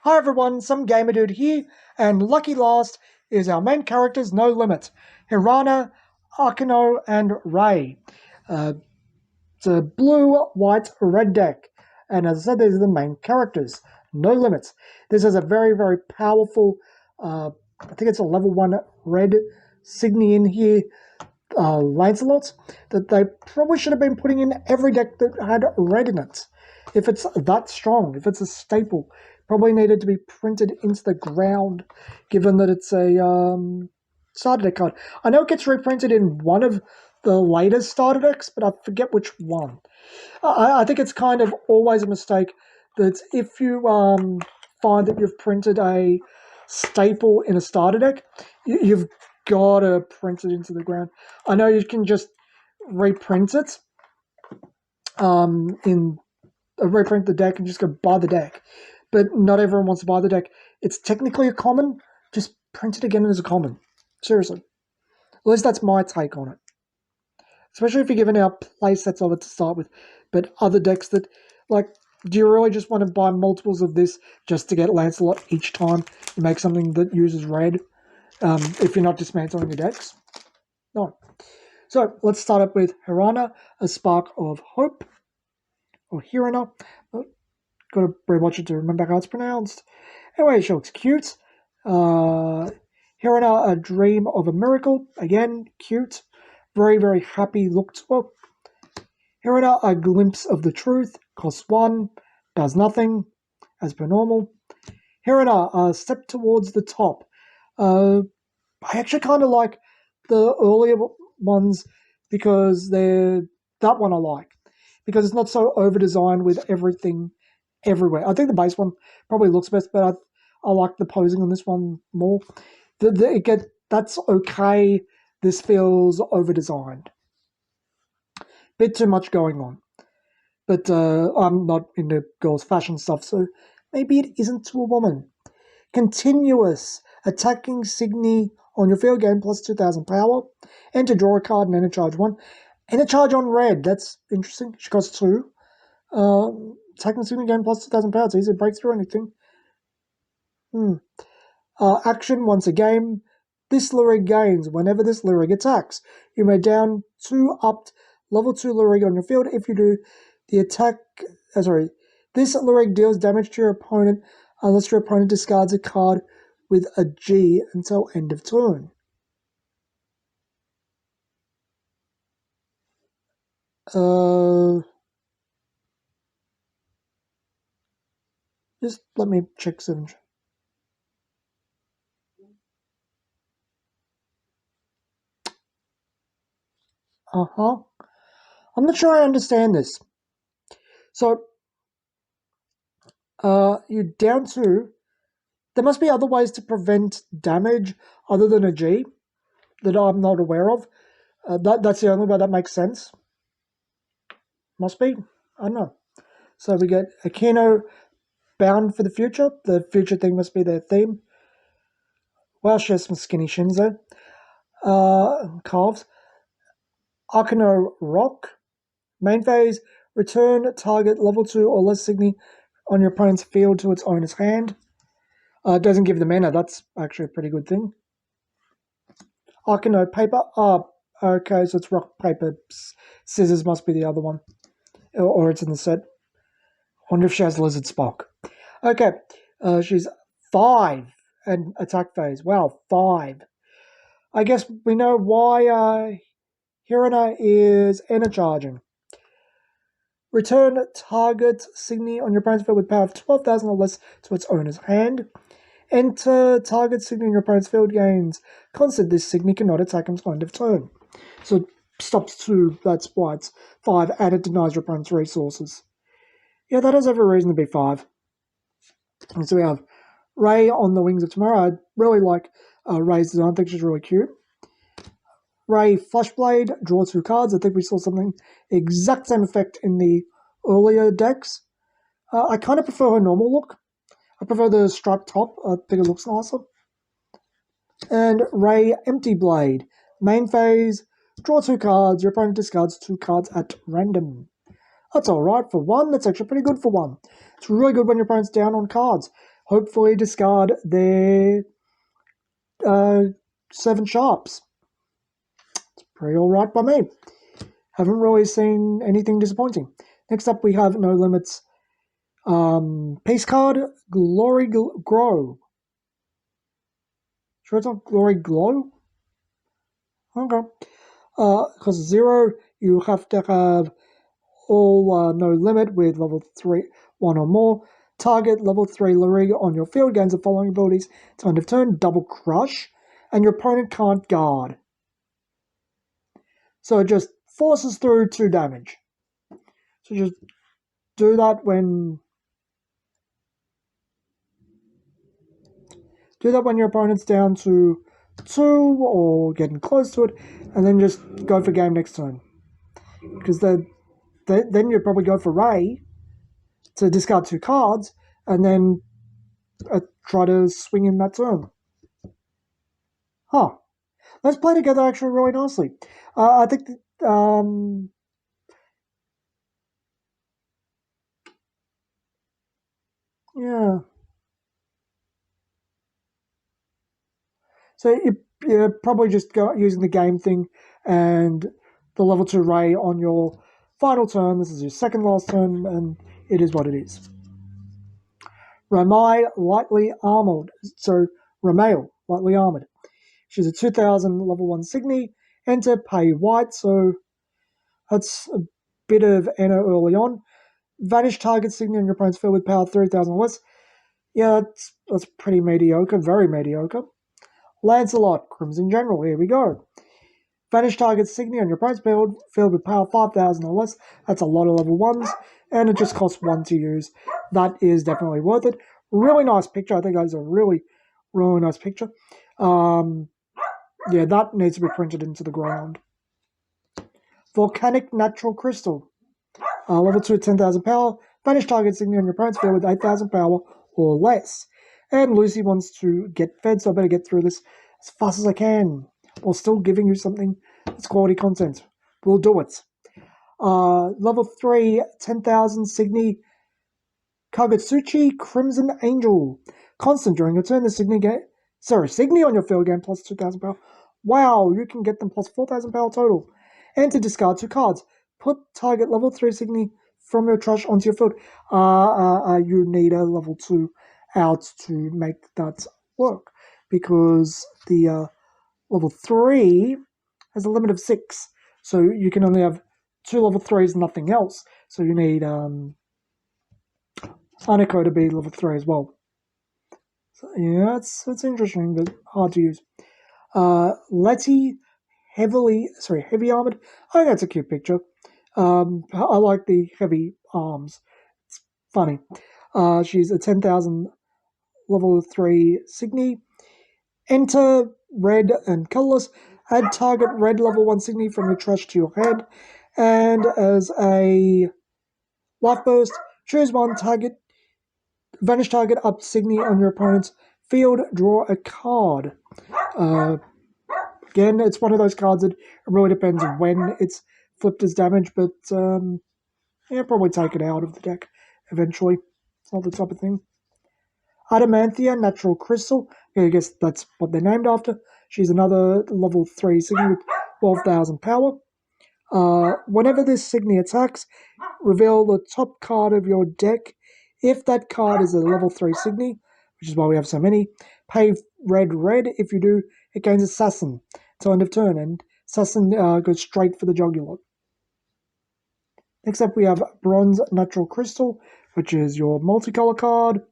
Hi everyone, some gamer dude here, and lucky last is our main characters No Limit, Hirana, Akino, and Ray. It's a blue, white, red deck, and as I said, these are the main characters, No Limits. This is a very, very powerful, I think it's a level 1 red Signy in here, Lancelot, that they probably should have been putting in every deck that had red in it. If it's that strong, if it's a staple, probably needed to be printed into the ground, given that it's a starter deck card. I know it gets reprinted in one of the later starter decks, but I forget which one. I think it's kind of always a mistake that if you find that you've printed a staple in a starter deck, you've got to print it into the ground. I know you can just reprint it reprint the deck and just go buy the deck, but not everyone wants to buy the deck. It's technically a common. Just print it again as a common. Seriously. At least that's my take on it. Especially if you're giving out play sets of it to start with. But other decks that, like, do you really just want to buy multiples of this just to get Lancelot each time you make something that uses red? If you're not dismantling your decks? No. So, let's start up with Hirana, a Spark of Hope. Or Hirana. Got to rewatch it to remember how it's pronounced. Anyway, she looks cute. Hirana, a Dream of a Miracle. Again, cute. Very, very happy look to her. Hirana, a Glimpse of the Truth. Costs 1. Does nothing, as per normal. Hirana, a Step Towards the Top. I actually kind of like the earlier ones because that one I like. Because it's not so over-designed with everything everywhere. I think the base one probably looks best, but I like the posing on this one more. That's okay. This feels over-designed. Bit too much going on. But I'm not into girls' fashion stuff, so maybe it isn't to a woman. Continuous. Attacking Signy on your field game plus 2,000 power. And to draw a card and enter charge 1. And a charge on red. That's interesting. She costs 2. Attacking Signy game plus 2,000 power. It's easy to break through anything. Action once a game. This Lyric gains whenever this Lyric attacks. You may down 2 up level 2 Lyric on your field. If you do, the attack... This Lyric deals damage to your opponent unless your opponent discards a card with a G until end of turn. Just let me check some... I'm not sure I understand this. So, you're down 2. There must be other ways to prevent damage other than a G that I'm not aware of. That's the only way that makes sense. Must be. I don't know. So we get Akino, Bound for the Future. The future thing must be their theme. Well, she has some skinny shins there. Calves. Akino Rock. Main phase. Return target level 2 or less Signy on your opponent's field to its owner's hand. It doesn't give them mana. That's actually a pretty good thing. Akino Paper. Okay, so it's Rock, Paper, Scissors must be the other one. Or it's in the set. Wonder if she has Lizard Spock. Okay, she's 5 and attack phase. Wow, 5. I guess we know why Hirana is energizing. Return target Signy on your opponent's field with power of 12,000 or less to its owner's hand. Enter target Signy on your opponent's field gains. Constant, this Signy cannot attack until end of turn. So it stops 2, that's why it's 5, and it denies your opponent's resources. Yeah, that has every reason to be 5. And so we have Ray on the Wings of Tomorrow. I really like Ray's design. I think she's really cute. Ray Flashblade, draw 2 cards. I think we saw something exact same effect in the earlier decks. I kind of prefer her normal look. I prefer the striped top. I think it looks nicer. And Ray Empty Blade. Main phase, draw 2 cards. Your opponent discards 2 cards at random. That's alright for 1. That's actually pretty good for 1. It's really good when your opponent's down on cards. hopefully discard their 7 sharps. It's pretty alright by me. Haven't really seen anything disappointing. Next up we have No Limits Peace card, Glory Grow. Sure it's not Glory Glow? Okay. Because 0, you have to have all no limit with level 3, 1 or more. Target level 3 Luriga on your field gains the following abilities to end of turn: Double Crush, and your opponent can't guard. So it just forces through 2 damage. So just do that when your opponent's down to 2 or getting close to it, and then just go for game next turn. Because then you'd probably go for Ray to discard 2 cards, and then try to swing in that turn. Huh. Let's play together actually really nicely. I think yeah. So you're probably just using the game thing and the level 2 Ray on your final turn. This is your second last turn, and it is what it is. Ramai, lightly armored. So Ramail, lightly armored. She's a 2000 level 1 Signy. Enter, pay white, so that's a bit of Anna early on. Vanish target Signy on your opponent's field with power 3000 or less. Yeah, that's pretty mediocre, very mediocre. Lancelot, Crimson General, here we go. Vanish target Signy on your opponent's field with power 5000 or less. That's a lot of level 1s, and it just costs 1 to use. That is definitely worth it. Really nice picture. I think that's a really, really nice picture. Yeah, that needs to be printed into the ground. Volcanic Natural Crystal. Level 2 at 10,000 power. Vanish target Signy on your opponent's field with 8,000 power or less. And Lucy wants to get fed, so I better get through this as fast as I can, while still giving you something that's quality content. We'll do it. Level 3, 10,000 Signy Kagetsuchi Crimson Angel. Constant during your turn, the Signy on your field gain plus 2,000 power. Wow, you can get them plus 4,000 power total. And to discard 2 cards. Put target level 3 Signy from your trash onto your field. You need a level 2 out to make that work, because the level 3 has a limit of 6. So you can only have 2 level 3s and nothing else. So you need Hanako to be level 3 as well. So, yeah, it's interesting, but hard to use. Letty, heavy armored. I think that's a cute picture. I like the heavy arms. It's funny. She's a 10,000 level 3 Signy. Enter red and colorless. Add target red level 1 Signy from your trash to your hand. And as a life burst, choose one target. Vanish target up Signy on your opponent's field. Draw a card. Again, it's one of those cards that really depends when it's flipped as damage, but yeah, probably take it out of the deck eventually. It's not the type of thing. Adamanthia, Natural Crystal. Yeah, I guess that's what they're named after. She's another level 3 Signy with 12,000 power. Whenever this Signy attacks, reveal the top card of your deck. If that card is a level 3 Signy, which is why we have so many, pay red. If you do, it gains Assassin till end of turn, and Assassin goes straight for the jugular. Next up, we have Bronze Natural Crystal, which is your multicolor card.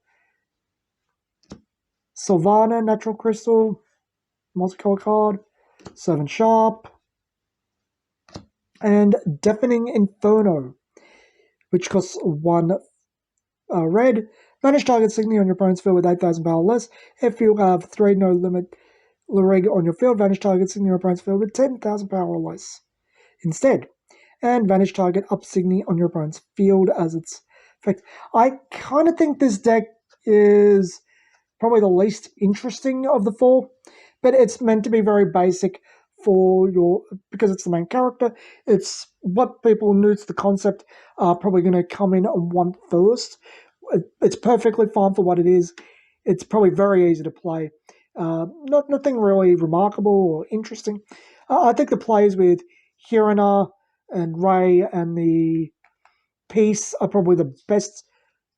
Sylvana Natural Crystal, multicolor card. 7 sharp. And Deafening Inferno, which costs 1 red. Vanish target Signy on your opponent's field with 8,000 power less. If you have 3 no limit Luriga on your field, vanish target Signy on your opponent's field with 10,000 power or less instead. And vanish target up Signy on your opponent's field as its effect. I kind of think this deck is probably the least interesting of the 4, but it's meant to be very basic because it's the main character. It's what people new to the concept are probably going to come in and want first. It's perfectly fine for what it is. it's probably very easy to play. Nothing really remarkable or interesting. I think the plays with Hirana and Ray and the piece are probably the best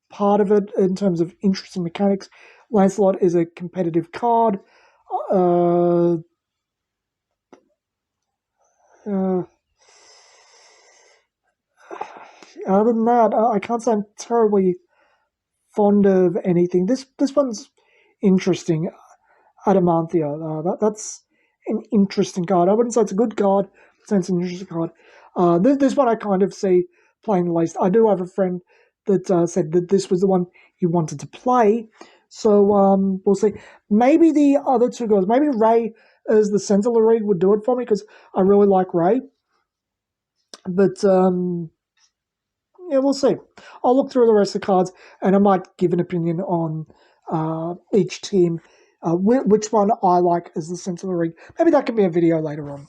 part of it in terms of interesting mechanics. Lancelot is a competitive card. Uh, uh, Other than that, I can't say I'm terribly fond of anything. This one's interesting. Adamantia. That's an interesting card. I wouldn't say it's a good card, but it's an interesting card. This one I kind of see playing the least. I do have a friend that said that this was the one he wanted to play. So we'll see. Maybe the other two guys, maybe Ray as the Central League would do it for me because I really like Ray. But yeah, we'll see. I'll look through the rest of the cards and I might give an opinion on each team, which one I like as the Central League. Maybe that could be a video later on.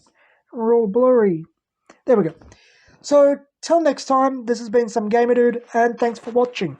We're all blurry. There we go. So, till next time, this has been Some Gamer Dude, and thanks for watching.